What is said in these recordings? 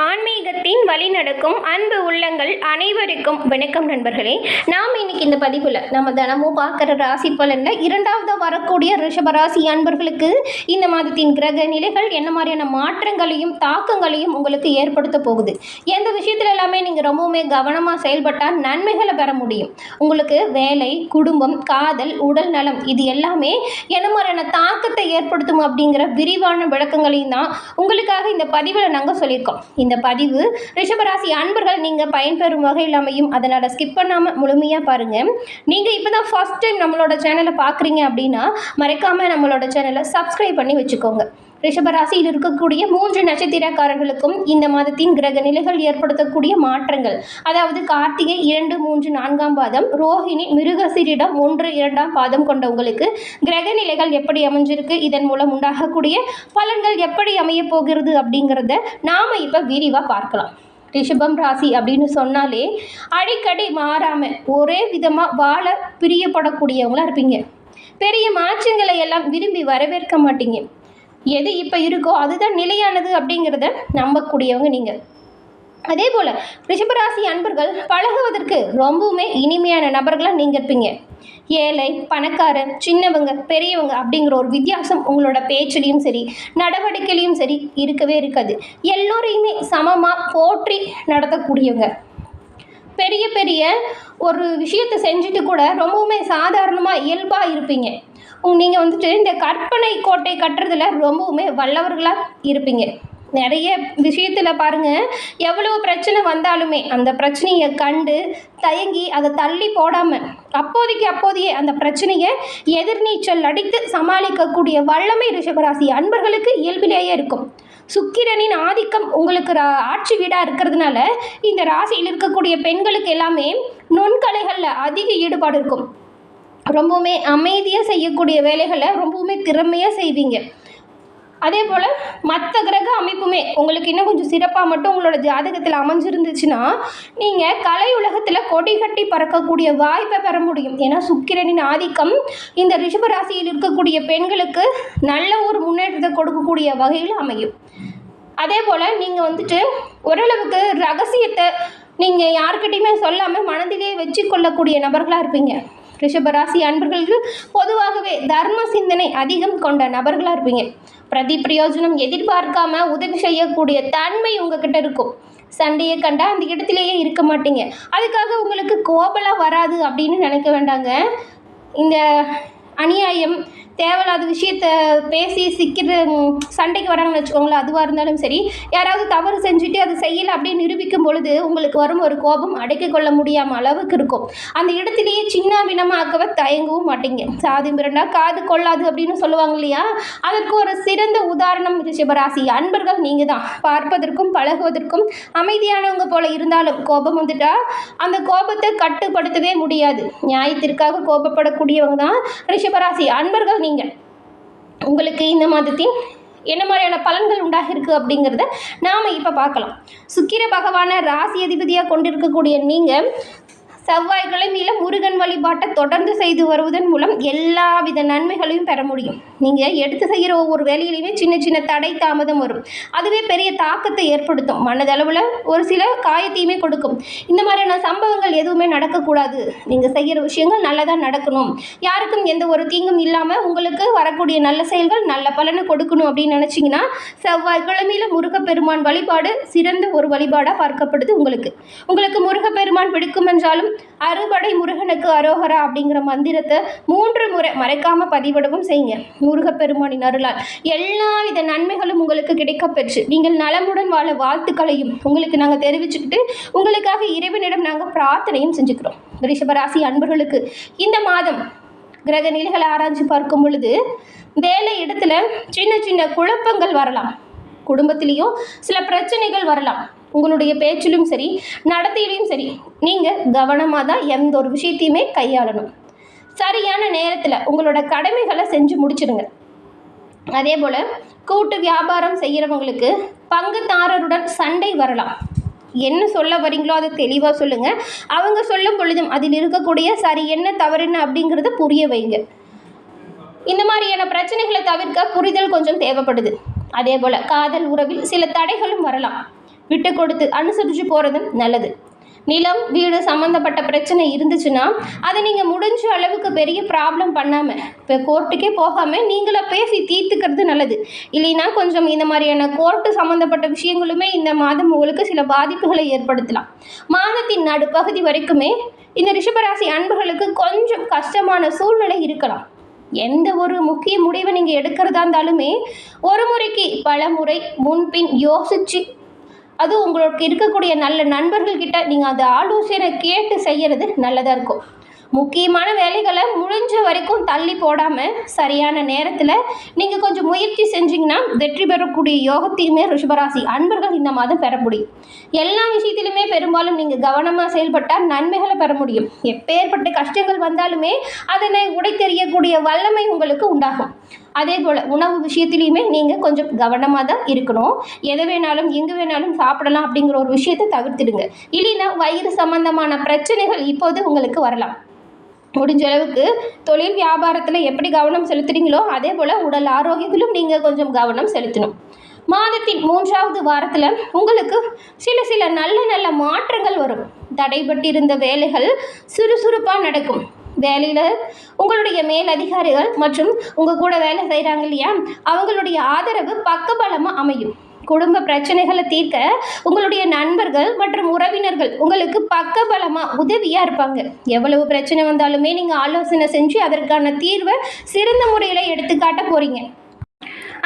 ஆன்மீகத்தின் வழி நடக்கும் அன்பு உள்ளங்கள் அனைவருக்கும் வணக்கம் நண்பர்களே. நாம் இன்னைக்கு இந்த பதிவில் நம்ம தினமும் பார்க்குற ராசி பலனில் இரண்டாவது வரக்கூடிய ரிஷபராசி அன்பர்களுக்கு இந்த மாதத்தின் கிரக நிலைகள் என்ன மாதிரியான மாற்றங்களையும் தாக்கங்களையும் உங்களுக்கு ஏற்படுத்த போகுது. எந்த விஷயத்துல எல்லாமே நீங்கள் ரொம்பவுமே கவனமாக செயல்பட்டால் நன்மைகளை பெற முடியும். உங்களுக்கு வேலை, குடும்பம், காதல், உடல் நலம் இது எல்லாமே என்ன மாதிரியான தாக்கத்தை ஏற்படுத்தும் அப்படிங்கிற விரிவான விளக்கங்களையும் தான் உங்களுக்காக இந்த பதிவில் நாங்கள் சொல்லியிருக்கோம். இந்த பதிவு ரிஷபராசி அன்பர்கள் நீங்கள் பயன்பெறும் வகையில் அமையும். அதனால் ஸ்கிப் பண்ணாமல் முழுமையாக பாருங்கள். நீங்கள் இப்போ தான் ஃபர்ஸ்ட் டைம் நம்மளோட சேனலை பார்க்குறீங்க அப்படின்னா மறக்காமல் நம்மளோட சேனலை சப்ஸ்கிரைப் பண்ணி வச்சுக்கோங்க. ரிஷபராசியில் இருக்கக்கூடிய 3 நட்சத்திரக்காரர்களுக்கும் இந்த மாதத்தின் கிரக நிலைகள் ஏற்படுத்தக்கூடிய மாற்றங்கள், அதாவது கார்த்திகை 2, 3, 4ஆம் பாதம், ரோஹிணி, மிருகசீரிடம் 1, 2ஆம் பாதம் கொண்டவங்களுக்கு கிரக நிலைகள் எப்படி அமைஞ்சிருக்கு, இதன் மூலம் உண்டாகக்கூடிய பலன்கள் எப்படி அமைய போகிறது அப்படிங்கிறத நாம் இப்போ விரிவாக பார்க்கலாம். ரிஷபம் ராசி அப்படின்னு சொன்னாலே அடிக்கடி மாறாமல் ஒரே விதமாக வாழ பிரியப்படக்கூடியவங்களா இருப்பீங்க. பெரிய மாற்றங்களை எல்லாம் விரும்பி வரவேற்க மாட்டீங்க. எது இப்போ இருக்கோ அதுதான் நிலையானது அப்படிங்கிறத நம்பக்கூடியவங்க நீங்கள். அதே போல் ரிஷபராசி அன்பர்கள் பழகுவதற்கு ரொம்பவுமே இனிமையான நபர்களாக நீங்கள் இருப்பீங்க. ஏழை, பணக்காரன், சின்னவங்க, பெரியவங்க அப்படிங்கிற ஒரு வித்தியாசம் உங்களோட பேச்சிலையும் சரி நடவடிக்கையிலையும் சரி இருக்கவே இருக்காது. எல்லோரையுமே சமமாக போற்றி நடத்தக்கூடியவங்க. பெரிய பெரிய ஒரு விஷயத்தை செஞ்சுட்டு கூட ரொம்பவுமே சாதாரணமாக இயல்பாக இருப்பீங்க. நீங்கள் வந்துட்டு இந்த கற்பனை கோட்டை கட்டுறதுல ரொம்பவுமே வல்லவர்களாக இருப்பீங்க. நிறைய விஷயத்தில் பாருங்கள், எவ்வளோ பிரச்சனை வந்தாலுமே அந்த பிரச்சனையை கண்டு தயங்கி அதை தள்ளி போடாமல் அப்போதையே அந்த பிரச்சனையை எதிர்நீச்சல் அடித்து சமாளிக்கக்கூடிய வல்லமை ரிஷபராசி அன்பர்களுக்கு இயல்பிலேயே இருக்கும். சுக்கிரனின் ஆதிக்கம் உங்களுக்கு ஆட்சி வீடாக இருக்கிறதுனால இந்த ராசியில் இருக்கக்கூடிய பெண்களுக்கு எல்லாமே நுண்கலைகளில் அதிக ஈடுபாடு இருக்கும். ரொம்பவுமே அமைதியாக செய்யக்கூடிய வேலைகளை ரொம்பவுமே திறமையாக செய்வீங்க. அதே போல் மற்ற கிரக அமைப்புமே உங்களுக்கு இன்னும் கொஞ்சம் சிறப்பாக மட்டும் உங்களோட ஜாதகத்தில் அமைஞ்சிருந்துச்சுன்னா நீங்கள் கலை உலகத்தில் கொடி கட்டி பறக்கக்கூடிய வாய்ப்பை பெற முடியும். ஏன்னா சுக்கிரனின் ஆதிக்கம் இந்த ரிஷபராசியில் இருக்கக்கூடிய பெண்களுக்கு நல்ல ஒரு முன்னேற்றத்தை கொடுக்கக்கூடிய வகையில் அமையும். அதே போல் நீங்கள் வந்துட்டு ஓரளவுக்கு ரகசியத்தை நீங்கள் யாருக்கிட்டையுமே சொல்லாமல் மனதிலே வச்சு கொள்ளக்கூடிய நபர்களாக இருப்பீங்க. ரிஷபராசி அன்பர்களுக்கு பொதுவாகவே தர்ம சிந்தனை அதிகம் கொண்ட நபர்களாக இருப்பீங்க. பிரதி பிரயோஜனம் எதிர்பார்க்காம உதவி செய்யக்கூடிய தன்மை உங்ககிட்ட இருக்கும். சண்டையை கண்டா அந்த இடத்துலையே இருக்க மாட்டீங்க. அதுக்காக உங்களுக்கு கோபலாம் வராது அப்படின்னு நினைக்க வேண்டாங்க. இந்த அநியாயம் தேவையில்லாத விஷயத்தை பேசி சிக்கிற சண்டைக்கு வராங்கன்னு வச்சுக்கோங்களேன். அதுவாக இருந்தாலும் சரி, யாராவது தவறு செஞ்சுட்டு அது செய்யலை அப்படின்னு நிரூபிக்கும் பொழுது உங்களுக்கு வரும் ஒரு கோபம் அடக்கிக் கொள்ள முடியாமல் அளவுக்கு இருக்கும். அந்த இடத்துலையே சின்ன வினமாக்கவே தயங்கவும் மாட்டீங்க. சாதி மிரண்டா காது கொள்ளாது அப்படின்னு சொல்லுவாங்க இல்லையா, அதற்கு ஒரு சிறந்த உதாரணம் ரிஷபராசி அன்பர்கள் நீங்கள் தான். பார்ப்பதற்கும் பழகுவதற்கும் அமைதியானவங்க போல இருந்தாலும் கோபம் வந்துட்டா அந்த கோபத்தை கட்டுப்படுத்தவே முடியாது. நியாயத்திற்காக கோபப்படக்கூடியவங்க தான் ரிஷபராசி அன்பர்கள் நீங்கள். உங்களுக்கு இந்த மாதத்தின் என்ன மாதிரியான பலன்கள் உண்டாகிருக்கு அப்படிங்கிறத நாம் இப்போ பார்க்கலாம். சுக்கிர பகவானை ராசி அதிபதியாக கொண்டிருக்கக்கூடிய நீங்கள் செவ்வாய்க்கிழமையில் முருகன் வழிபாட்டை தொடர்ந்து செய்து வருவதன் மூலம் எல்லா வித நன்மைகளையும் பெற முடியும். நீங்கள் எடுத்து செய்கிற ஒவ்வொரு வேலையிலையுமே சின்ன சின்ன தடை தாமதம் வரும். அதுவே பெரிய தாக்கத்தை ஏற்படுத்தும். மனதளவில் ஒரு சில காயத்தையுமே கொடுக்கும். இந்த மாதிரியான சம்பவங்கள் எதுவுமே நடக்கக்கூடாது. நீங்கள் செய்கிற விஷயங்கள் நல்லதாக நடக்கணும், யாருக்கும் எந்த ஒரு தீங்கும் இல்லாமல் உங்களுக்கு வரக்கூடிய நல்ல செயல்கள் நல்ல பலனை கொடுக்கணும் அப்படின்னு நினச்சிங்கன்னா செவ்வாய்க்கிழமையில் முருகப்பெருமான் வழிபாடு சிறந்த ஒரு வழிபாடாக பார்க்கப்படுது. உங்களுக்கு முருகப்பெருமான் பிடிக்கும் என்றாலும் அறுபடை முருகனுக்கு அரோகரா அப்படிங்கிற மந்திரத்தை 3 முறை மறைக்காமல் பதிவிடவும் செய்யுங்க. முருகப்பெருமானின் அருளால் எல்லா வித நன்மைகளும் உங்களுக்கு கிடைக்கப்பெற்று நீங்கள் நலமுடன் வாழ வாழ்த்துக்களையும் உங்களுக்கு நாங்கள் தெரிவிச்சுக்கிட்டு உங்களுக்காக இறைவனிடம் நாங்கள் பிரார்த்தனையும் செஞ்சுக்கிறோம். ரிஷபராசி அன்பர்களுக்கு இந்த மாதம் கிரக நிலைகளை ஆராய்ச்சி பார்க்கும் பொழுது வேலை இடத்துல சின்ன சின்ன குழப்பங்கள் வரலாம். குடும்பத்திலையும் சில பிரச்சனைகள் வரலாம். உங்களுடைய பேச்சிலும் சரி நடத்தையிலையும் சரி நீங்கள் கவனமாக தான் எந்த ஒரு விஷயத்தையுமே கையாளணும். சரியான நேரத்தில் உங்களோட கடமைகளை செஞ்சு முடிச்சிடுங்க. அதே போல் கூட்டு வியாபாரம் செய்கிறவங்களுக்கு பங்குதாரருடன் சண்டை வரலாம். என்ன சொல்ல வரீங்களோ அதை தெளிவாக சொல்லுங்கள். அவங்க சொல்லும் பொழுதும் அதில் இருக்கக்கூடிய சரி என்ன தவறு என்ன அப்படிங்கிறத புரிய வைங்க. இந்த மாதிரியான பிரச்சனைகளை தவிர்க்க புரிதல் கொஞ்சம் தேவைப்படுது. அதே போல் காதல் உறவில் சில தடைகளும் வரலாம். விட்டு கொடுத்து அனுசரித்து போகிறது நல்லது. நிலம் வீடு சம்மந்தப்பட்ட பிரச்சனை இருந்துச்சுன்னா அதை நீங்கள் முடிஞ்ச அளவுக்கு பெரிய ப்ராப்ளம் பண்ணாமல் இப்போ கோர்ட்டுக்கே போகாமல் நீங்களே பேசி தீர்த்துக்கிறது நல்லது. இல்லைன்னா கொஞ்சம் இந்த மாதிரியான கோர்ட்டு சம்மந்தப்பட்ட விஷயங்களுமே இந்த மாதம் உங்களுக்கு சில பாதிப்புகளை ஏற்படுத்தலாம். மாதத்தின் நடுப்பகுதி வரைக்குமே இந்த ரிஷபராசி அன்பர்களுக்கு கொஞ்சம் கஷ்டமான சூழ்நிலை இருக்கலாம். எந்த ஒரு முக்கிய முடிவை நீங்கள் எடுக்கிறதா இருந்தாலுமே ஒரு முறைக்கு பல முறை முன்பின் யோசித்து அது உங்களுக்கு இருக்கக்கூடிய நல்ல நண்பர்கள்கிட்ட நீங்கள் அந்த ஆலோசனை கேட்டு செய்கிறது நல்லதாக இருக்கும். முக்கியமான வேலைகளை முடிஞ்ச வரைக்கும் தள்ளி போடாமல் சரியான நேரத்தில் நீங்கள் கொஞ்சம் முயற்சி செஞ்சிங்கன்னா வெற்றி பெறக்கூடிய யோகத்தையுமே ரிஷபராசி அன்பர்கள் இந்த மாதம் பெற முடியும். எல்லா விஷயத்திலுமே பெரும்பாலும் நீங்கள் கவனமாக செயல்பட்டால் நன்மைகளை பெற முடியும். எப்பேற்பட்ட கஷ்டங்கள் வந்தாலுமே அதனை உடைத்தெறியக்கூடிய வல்லமை உங்களுக்கு உண்டாகும். அதே போல் உணவு விஷயத்துலையுமே நீங்கள் கொஞ்சம் கவனமாக தான் இருக்கணும். எதை வேணாலும் எங்கே வேணாலும் சாப்பிடலாம் அப்படிங்கிற ஒரு விஷயத்தை தவிர்த்துடுங்க. இல்லைன்னா வயிறு சம்பந்தமான பிரச்சனைகள் இப்போது உங்களுக்கு வரலாம். முடிஞ்ச அளவுக்கு தொழில் வியாபாரத்தில் எப்படி கவனம் செலுத்துறீங்களோ அதே போல் உடல் ஆரோக்கியத்திலும் நீங்கள் கொஞ்சம் கவனம் செலுத்தணும். மாதத்தின் 3வது வாரத்தில் உங்களுக்கு சில நல்ல மாற்றங்கள் வரும். தடைபட்டிருந்த வேலைகள் சுறுசுறுப்பாக நடக்கும். வேலையில் உங்களுடைய மேல் அதிகாரிகள் மற்றும் உங்கள் கூட வேலை செய்கிறாங்க இல்லையா, அவங்களுடைய ஆதரவு பக்கபலமாக அமையும். குடும்ப பிரச்சனைகளை தீர்க்க உங்களுடைய நண்பர்கள் மற்றும் உறவினர்கள் உங்களுக்கு பக்கபலமாக உதவியாக இருப்பாங்க. எவ்வளவு பிரச்சனை வந்தாலுமே நீங்கள் ஆலோசனை செஞ்சு அதற்கான தீர்வை சிறந்த முறையில் எடுத்துக்காட்ட போகிறீங்க.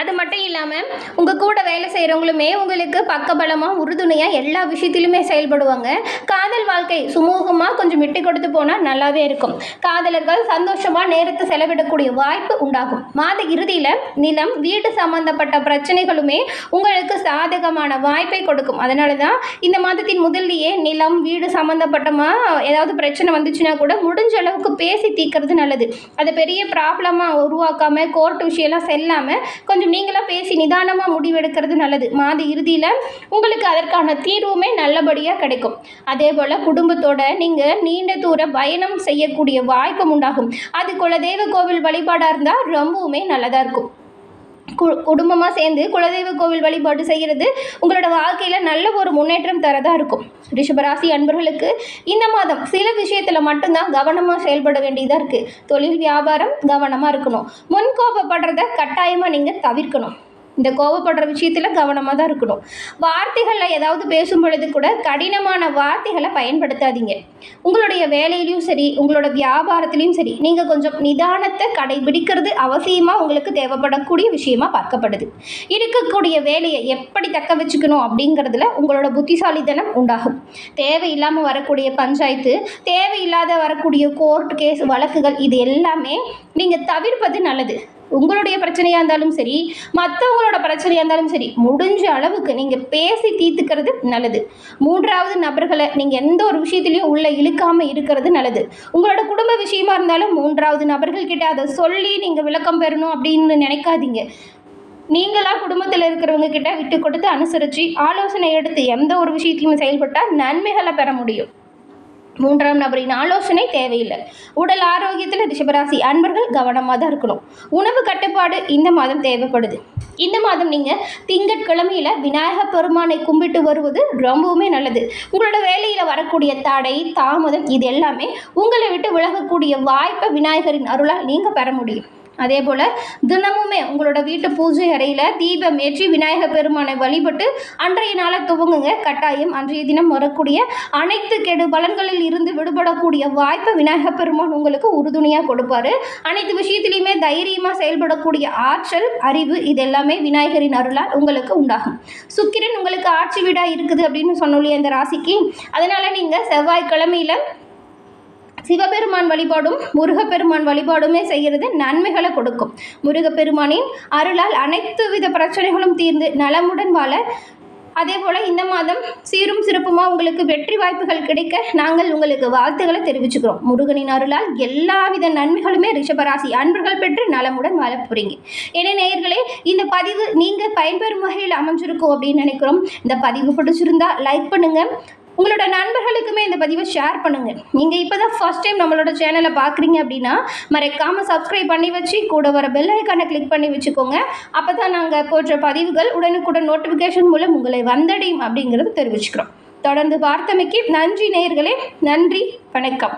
அது மட்டும் இல்லாமல் உங்கள் கூட வேலை செய்கிறவங்களுமே உங்களுக்கு பக்கபலமாக உறுதுணையாக எல்லா விஷயத்திலுமே செயல்படுவாங்க. காதல் வாழ்க்கை சுமூகமாக கொஞ்சம் விட்டு கொடுத்து போனால் நல்லாவே இருக்கும். காதலர்கள் சந்தோஷமாக நேரத்தை செலவிடக்கூடிய வாய்ப்பு உண்டாகும். மாத இறுதியில் நிலம் வீடு சம்பந்தப்பட்ட பிரச்சனைகளுமே உங்களுக்கு சாதகமான வாய்ப்பை கொடுக்கும். அதனால தான் இந்த மாதத்தின் முதல்லையே நிலம் வீடு சம்மந்தப்பட்டமாக ஏதாவது பிரச்சனை வந்துச்சுன்னா கூட முடிஞ்ச அளவுக்கு பேசி தீர்க்கறது நல்லது. அதை பெரிய ப்ராப்ளமாக உருவாக்காமல் கோர்ட் விஷயம்லாம் செல்லாமல் கொஞ்சம் நீங்களாக பேசி நிதானமாக முடிவெடுக்கிறது நல்லது. மாத இறுதியில் உங்களுக்கு அதற்கான தீர்வுமே நல்லபடியாக கிடைக்கும். அதே போல் குடும்பத்தோட நீங்கள் நீண்ட தூர பயணம் செய்யக்கூடிய வாய்ப்பும் உண்டாகும். அது குலதெய்வ கோவில் வழிபாடாக இருந்தால் ரொம்பவுமே நல்லதாக இருக்கும். குடும்பமாக சேர்ந்து குலதெய்வ கோவில் வழிபாடு செய்கிறது உங்களோட வாழ்க்கையில் நல்ல ஒரு முன்னேற்றம் தரதாக இருக்கும். ரிஷபராசி அன்பர்களுக்கு இந்த மாதம் சில விஷயத்தில் மட்டும்தான் கவனமாக செயல்பட வேண்டியதாக இருக்குது. தொழில் வியாபாரம் கவனமாக இருக்கணும். முன்கோபப்படுறத கட்டாயமாக நீங்கள் தவிர்க்கணும். இந்த கோபப்படுற விஷயத்தில் கவனமாக தான் இருக்கணும். வார்த்தைகளில் ஏதாவது பேசும் பொழுது கூட கடினமான வார்த்தைகளை பயன்படுத்தாதீங்க. உங்களுடைய வேலையிலையும் சரி உங்களோட வியாபாரத்துலேயும் சரி நீங்கள் கொஞ்சம் நிதானத்தை கடைபிடிக்கிறது அவசியமாக உங்களுக்கு தேவைப்படக்கூடிய விஷயமா பார்க்கப்படுது. இருக்கக்கூடிய வேலையை எப்படி தக்க வச்சுக்கணும் அப்படிங்கிறதுல உங்களோட புத்திசாலித்தனம் உண்டாகும். தேவையில்லாமல் வரக்கூடிய பஞ்சாயத்து, தேவையில்லாத வரக்கூடிய கோர்ட் கேஸ் வழக்குகள் இது எல்லாமே நீங்கள் தவிர்ப்பது நல்லது. உங்களுடைய பிரச்சனையாக இருந்தாலும் சரி மற்றவங்களோட பிரச்சனையாக இருந்தாலும் சரி முடிஞ்ச அளவுக்கு நீங்கள் பேசி தீர்த்துக்கிறது நல்லது. 3வது நபர்களை நீங்கள் எந்த ஒரு விஷயத்துலையும் உள்ளே இழுக்காமல் இருக்கிறது நல்லது. உங்களோட குடும்ப விஷயமா இருந்தாலும் 3வது நபர்கள்கிட்ட அதை சொல்லி நீங்கள் விளக்கம் பெறணும் அப்படின்னு நினைக்காதீங்க. நீங்களாக குடும்பத்தில் இருக்கிறவங்க கிட்ட விட்டு கொடுத்து அனுசரித்து ஆலோசனை எடுத்து எந்த ஒரு விஷயத்தையும் செயல்பட்டால் நன்மைகளை பெற முடியும். 3ஆம் நபரின் ஆலோசனை தேவையில்லை. உடல் ஆரோக்கியத்தில் ரிஷபராசி அன்பர்கள் கவனமாக தான் இருக்கணும். உணவு கட்டுப்பாடு இந்த மாதம் தேவைப்படுது. இந்த மாதம் நீங்கள் திங்கட்கிழமையில் விநாயகர் பெருமானை கும்பிட்டு வருவது ரொம்பவுமே நல்லது. உங்களோட வேலையில் வரக்கூடிய தடை தாமதம் இது எல்லாமே உங்களை விட்டு விலகக்கூடிய வாய்ப்பை விநாயகரின் அருளால் நீங்கள் பெற முடியும். அதே போல் தினமுமே உங்களோட வீட்டு பூஜை அறையில் தீபம் ஏற்றி விநாயகர் பெருமானை வழிபட்டு அன்றைய நாளை துவங்குங்க. கட்டாயம் அன்றைய தினம் வரக்கூடிய அனைத்து கெடு பலன்களில் இருந்து விடுபடக்கூடிய வாய்ப்பை விநாயகர் பெருமான் உங்களுக்கு உறுதுணையாக கொடுப்பாரு. அனைத்து விஷயத்திலையுமே தைரியமாக செயல்படக்கூடிய ஆற்றல் அறிவு இது எல்லாமே விநாயகரின் அருளால் உங்களுக்கு உண்டாகும். சுக்கிரன் உங்களுக்கு ஆட்சி வீடாக இருக்குது அப்படின்னு சொன்னோம் இந்த ராசிக்கு. அதனால் நீங்கள் செவ்வாய்க்கிழமையில் சிவபெருமான் வழிபாடும் முருகப்பெருமான் வழிபாடுமே செய்கிறது நன்மைகளை கொடுக்கும். முருகப்பெருமானின் அருளால் அனைத்து வித பிரச்சனைகளும் தீர்ந்து நலமுடன் வாழ அதே போல் இந்த மாதம் சீரும் சிறப்புமாக உங்களுக்கு வெற்றி வாய்ப்புகள் கிடைக்க நாங்கள் உங்களுக்கு வாழ்த்துக்களை தெரிவிச்சுக்கிறோம். முருகனின் அருளால் எல்லாவித நன்மைகளுமே ரிஷபராசி அன்பர்கள் பெற்று நலமுடன் வாழ போகிறீங்க. ஏன்னா நேயர்களே, இந்த பதிவு நீங்கள் பயன்பெறும் வகையில் அமைஞ்சிருக்கும் அப்படின்னு நினைக்கிறோம். இந்த பதிவு பிடிச்சிருந்தா லைக் பண்ணுங்கள். உங்களோட நண்பர்களுக்குமே இந்த பதிவை ஷேர் பண்ணுங்கள். நீங்கள் இப்போ தான் ஃபர்ஸ்ட் டைம் நம்மளோட சேனலை பார்க்குறீங்க அப்படின்னா மறக்காமல் சப்ஸ்கிரைப் பண்ணி வச்சு கூட வர பெல் ஐக்கானை கிளிக் பண்ணி வச்சுக்கோங்க. அப்போ தான் நாங்கள் போடுற பதிவுகள் உடனுக்குடன் நோட்டிஃபிகேஷன் மூலம் உங்களை வந்தடையும் அப்படிங்கிறது தெரிவிச்சுக்கிறோம். தொடர்ந்து பார்த்தமைக்கு நன்றி நேயர்களே. நன்றி, வணக்கம்.